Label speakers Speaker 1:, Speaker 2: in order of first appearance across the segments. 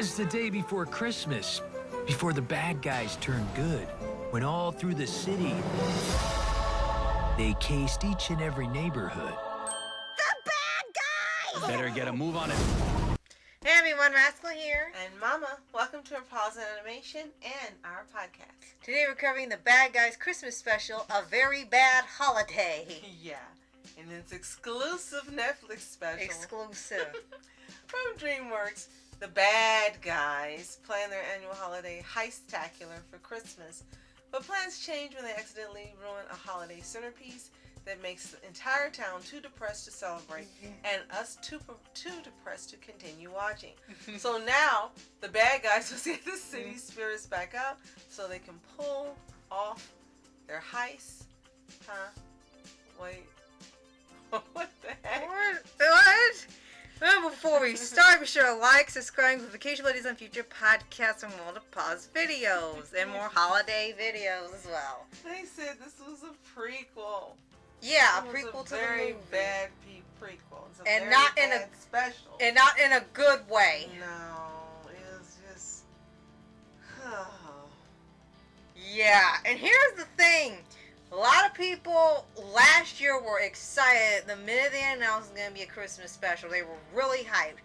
Speaker 1: was the day before Christmas, before the bad guys turned good, when all through the city, they cased each and every neighborhood.
Speaker 2: The bad guys!
Speaker 1: Better get a move on it.
Speaker 2: Hey everyone, Rascal here.
Speaker 3: And Mama, welcome to our Paws On Animation and our podcast.
Speaker 2: Today we're covering the Bad Guys Christmas special, A Very Bad Holiday.
Speaker 3: Yeah, and it's exclusive Netflix special.
Speaker 2: Exclusive.
Speaker 3: From DreamWorks, the bad guys plan their annual holiday heist-tacular for Christmas. But plans change when they accidentally ruin a holiday centerpiece that makes the entire town too depressed to celebrate and us too depressed to continue watching. So now the bad guys will get the city spirits back up so they can pull off their heist. Huh? Wait. What the heck?
Speaker 2: What? Well, before we start, be sure to like, subscribe, notification buddies on future podcasts and more pause videos and more holiday videos as well.
Speaker 3: They said this was a prequel.
Speaker 2: Yeah, a
Speaker 3: It was
Speaker 2: prequel to the
Speaker 3: very
Speaker 2: movie.
Speaker 3: bad prequel. It's a
Speaker 2: And
Speaker 3: very
Speaker 2: not in
Speaker 3: bad
Speaker 2: a
Speaker 3: special.
Speaker 2: and not in a good way.
Speaker 3: No, it was just.
Speaker 2: Yeah, and here's the thing. A lot of people last year were excited the minute they announced it was going to be a Christmas special. They were really hyped.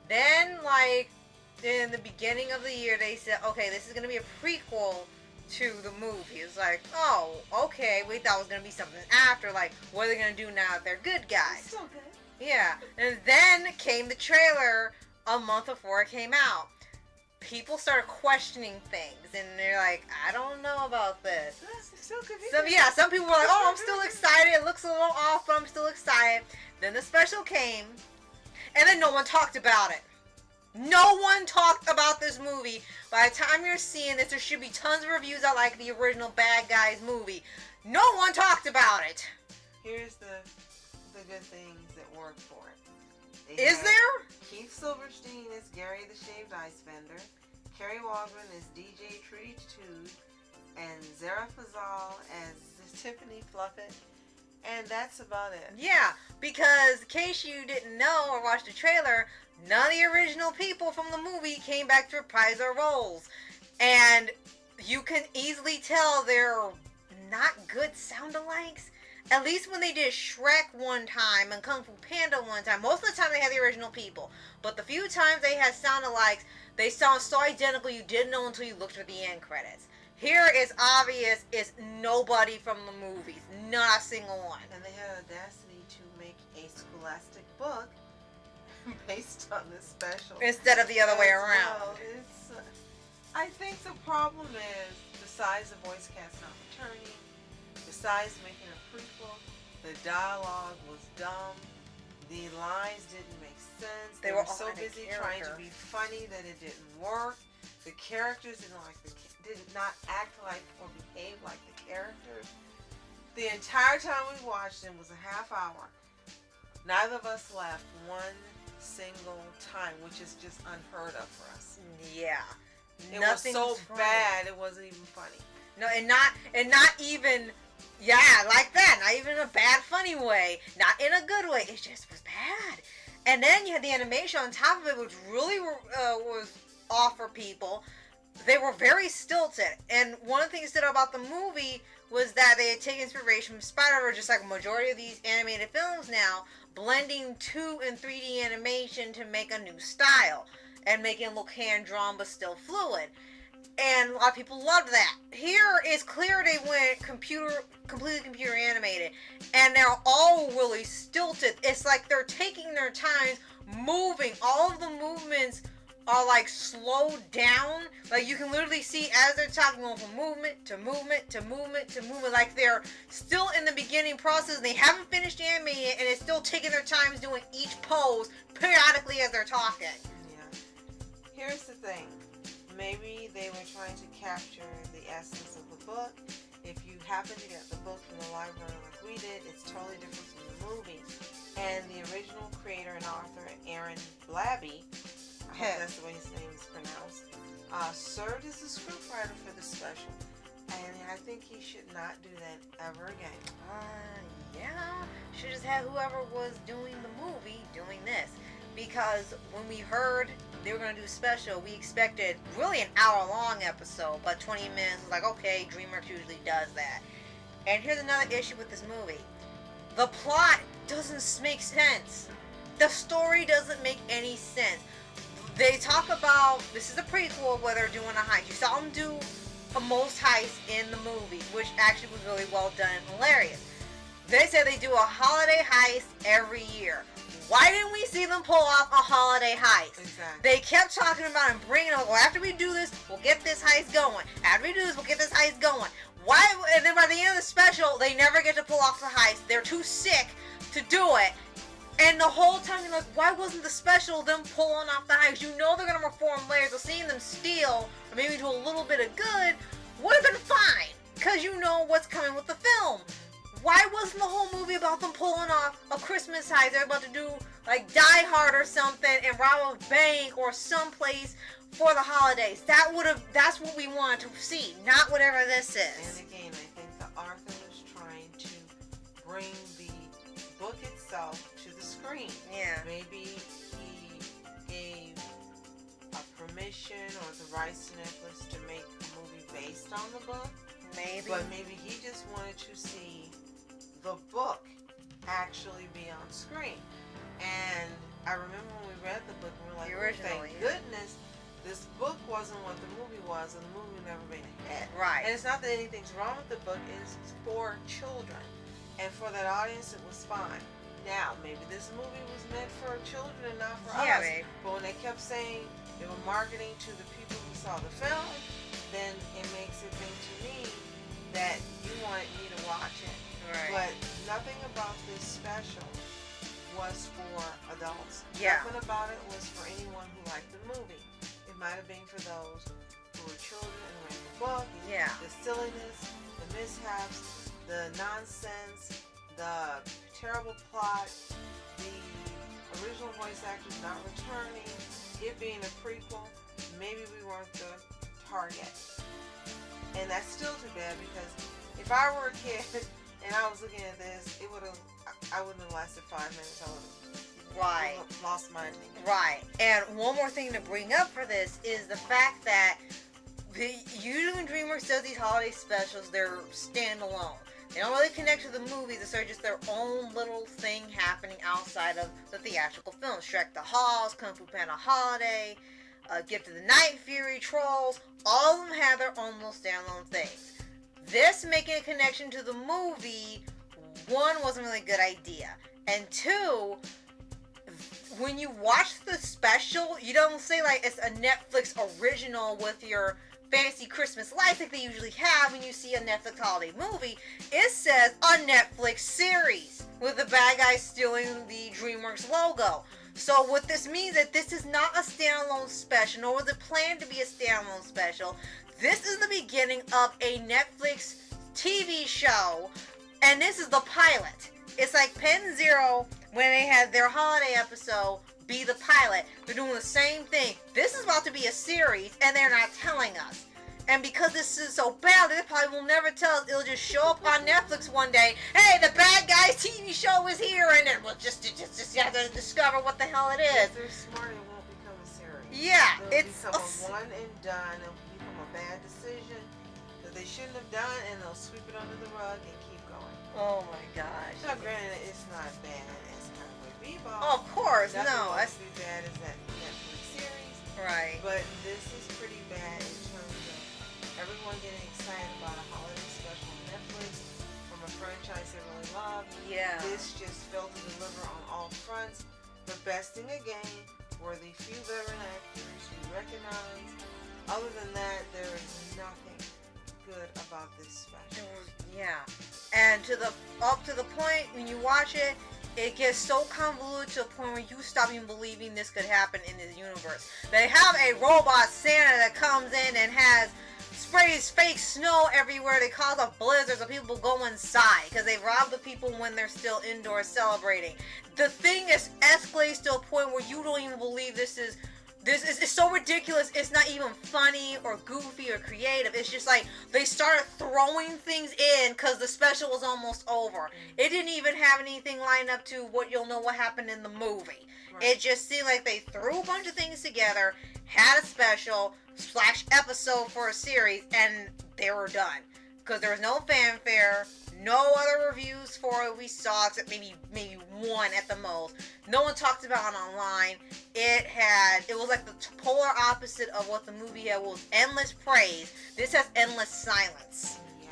Speaker 2: Then, like, in the beginning of the year, they said, okay, this is going to be a prequel to the movie. It's like, oh, okay, we thought it was going to be something after. Like, what are they going to do now that they're good guys?
Speaker 3: It's so good.
Speaker 2: Yeah, and then came the trailer a month before it came out. People started questioning things, and they're like, I don't know about this.
Speaker 3: It's still good.
Speaker 2: Some people were like, oh, I'm still excited. It looks a little off, but I'm still excited. Then the special came, and then no one talked about it. No one talked about this movie. By the time you're seeing this, there should be tons of reviews that like the original Bad Guys movie. No one talked about it.
Speaker 3: Here's the good things that work for it.
Speaker 2: Is there?
Speaker 3: Keith Silverstein is Gary the Shaved Ice Vendor. Kerry Waldron is DJ Trudy Tood. And Zara Fazal as Tiffany Fluffett. And that's about it.
Speaker 2: Yeah, because in case you didn't know or watched the trailer, none of the original people from the movie came back to reprise their roles. And you can easily tell they're not good sound-alikes. At least when they did Shrek one time and Kung Fu Panda one time, most of the time they had the original people. But the few times they had sound-alikes, they sound so identical you didn't know until you looked for the end credits. Here it's obvious it's nobody from the movies. Not a single one.
Speaker 3: And they had audacity to make a scholastic book based on this special.
Speaker 2: Instead of the other way around.
Speaker 3: Well, I think the problem is, besides the voice cast not returning, besides making a prequel, the dialogue was dumb. The lines didn't make sense. They were so busy trying to be funny that it didn't work. The characters did not act like or behave like the characters. The entire time we watched them was a half hour. Neither of us laughed one single time, which is just unheard of for us.
Speaker 2: Yeah.
Speaker 3: It was so bad it wasn't even funny.
Speaker 2: No, and not even, yeah, like that. Not even in a bad, funny way. Not in a good way. It just was bad. And then you had the animation on top of it, which really was off for people. They were very stilted. And one of the things that stood out about the movie was that they had taken inspiration from Spider-Verse, just like a majority of these animated films now, blending 2 and 3D animation to make a new style. And making it look hand-drawn but still fluid. And a lot of people loved that. Here, it's clear they went completely computer animated. And they're all really stilted. It's like they're taking their time moving. All of the movements are like slowed down. Like you can literally see as they're talking, going from movement to movement to movement to movement. Like they're still in the beginning process. And they haven't finished animating it. And it's still taking their time doing each pose periodically as they're talking.
Speaker 3: Here's the thing. Maybe they were trying to capture the essence of the book. If you happen to get the book from the library like we did, it's totally different from the movie. And the original creator and author, Aaron Blabey, I hope that's the way his name is pronounced, served as the scriptwriter for the special. And I think he should not do that ever again.
Speaker 2: Yeah. Should just have whoever was doing the movie doing this. because when we heard they were going to do a special, we expected really an hour-long episode, but 20 minutes was like, okay, DreamWorks usually does that. And here's another issue with this movie. The plot doesn't make sense. The story doesn't make any sense. They talk about, this is a prequel of where they're doing a heist. You saw them do a most heist in the movie, which actually was really well done and hilarious. They said they do a holiday heist every year. Why didn't we see them pull off a holiday heist?
Speaker 3: Exactly.
Speaker 2: They kept talking about and bringing up, well, after we do this, we'll get this heist going. After we do this, we'll get this heist going. Why? And then by the end of the special, they never get to pull off the heist. They're too sick to do it. And the whole time you're like, why wasn't the special them pulling off the heist? You know they're going to reform layers. So seeing them steal, or maybe do a little bit of good, would have been fine. Because you know what's coming with the film. Why wasn't the whole movie about them pulling off a Christmas heist? They're about to do like Die Hard or something and rob a bank or someplace for the holidays. That's what we wanted to see, not whatever this is.
Speaker 3: And again, I think the author was trying to bring the book itself to the screen.
Speaker 2: Yeah.
Speaker 3: Maybe he gave a permission or the rights to Netflix to make a movie based on the book.
Speaker 2: Maybe.
Speaker 3: But maybe he just wanted to see the book actually be on screen. And I remember when we read the book, we were like, thank goodness this book wasn't what the movie was, and the movie never made a hit.
Speaker 2: Right.
Speaker 3: And it's not that anything's wrong with the book, it's for children. And for that audience, it was fine. Now, maybe this movie was meant for children and not for us.
Speaker 2: Babe.
Speaker 3: But when they kept saying they were marketing to the people who saw the film, then it makes it think to me that you wanted me to watch it.
Speaker 2: Right.
Speaker 3: But nothing about this special was for adults.
Speaker 2: Yeah.
Speaker 3: Nothing about it was for anyone who liked the movie. It might have been for those who were children and read the book.
Speaker 2: Yeah.
Speaker 3: The silliness, the mishaps, the nonsense, the terrible plot, the original voice actors not returning, it being a prequel. Maybe we weren't the target. And that's still too bad, because if I were a kid and I was looking at this, I wouldn't have lasted 5 minutes. I would have lost my attention.
Speaker 2: Right. And one more thing to bring up for this is the fact that usually when DreamWorks does these holiday specials, they're standalone. They don't really connect to the movies. It's just their own little thing happening outside of the theatrical films. Shrek the Halls, Kung Fu Panda Holiday, Gift of the Night Fury, Trolls. All of them have their own little standalone things. This making a connection to the movie, one, wasn't really a good idea. And two, when you watch the special, you don't say like it's a Netflix original with your fancy Christmas lights like they usually have when you see a Netflix holiday movie. It says a Netflix series with the bad guys stealing the DreamWorks logo. So what this means is that this is not a standalone special, nor was it planned to be a standalone special. This is the beginning of a Netflix TV show, and this is the pilot. It's like Pen Zero, when they had their holiday episode be the pilot. They're doing the same thing. This is about to be a series, and they're not telling us. And because this is so bad, they probably will never tell us. It'll just show up on Netflix one day. Hey, the bad guys TV show is here, and then we'll just have to discover what the hell it is.
Speaker 3: If they're smart, it won't become a series.
Speaker 2: Yeah,
Speaker 3: It'll
Speaker 2: it's
Speaker 3: become a one and done. It'll become a bad decision that they shouldn't have done, and they'll sweep it under the rug and keep going.
Speaker 2: Oh my gosh.
Speaker 3: Now, granted, it's not bad as Cowboy Bebop.
Speaker 2: Oh, of course,
Speaker 3: Nothing
Speaker 2: no.
Speaker 3: won't be bad as that Netflix series.
Speaker 2: Right.
Speaker 3: But this is pretty bad in terms of everyone getting excited about a holiday special on Netflix from a franchise they really love.
Speaker 2: Yeah.
Speaker 3: This just failed to deliver on all fronts. The best thing again were the few veteran actors we recognize. Other than that, there is nothing good about this special.
Speaker 2: Yeah. And up to the point when you watch it, it gets so convoluted to a point where you stop even believing this could happen in this universe. They have a robot Santa that comes in and sprays fake snow everywhere. They cause a blizzard so people go inside because they rob the people when they're still indoors celebrating. The thing is escalates to a point where you don't even believe this is This is it's so ridiculous. It's not even funny or goofy or creative. It's just like they started throwing things in because the special was almost over. It didn't even have anything lined up to what you'll know what happened in the movie. Right. It just seemed like they threw a bunch of things together, had a special / episode for a series, and they were done. Because there was no fanfare, no other reviews for it we saw, except maybe one at the most. No one talked about it online. It was like the polar opposite of what the movie had, was endless praise. This has endless silence.
Speaker 3: Yeah.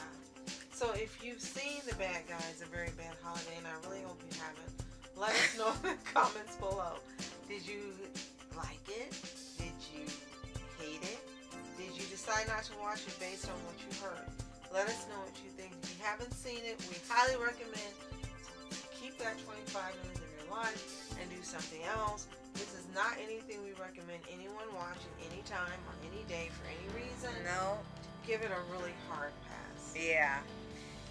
Speaker 3: So if you've seen The Bad Guys, A Very Bad Holiday, and I really hope you haven't, let us know in the comments below. Did you like it? Did you hate it? Did you decide not to watch it based on what you heard? Let us know what you think. If you haven't seen it, we highly recommend to keep that 25 minutes of your life and do something else. This is not anything we recommend anyone watching anytime, on any day, for any reason.
Speaker 2: No.
Speaker 3: Give it a really hard pass.
Speaker 2: Yeah.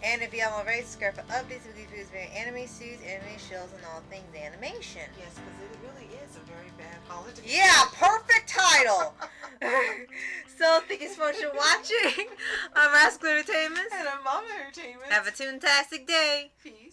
Speaker 2: And if you have already subscribed for updates with these videos, very anime series, anime shows, and all things animation.
Speaker 3: Yes, because it really is a very bad holiday.
Speaker 2: Yeah, perfect title. So thank you so much for watching. I'm Rascal Entertainment.
Speaker 3: And I'm Mama Entertainment.
Speaker 2: Have a toontastic day.
Speaker 3: Peace.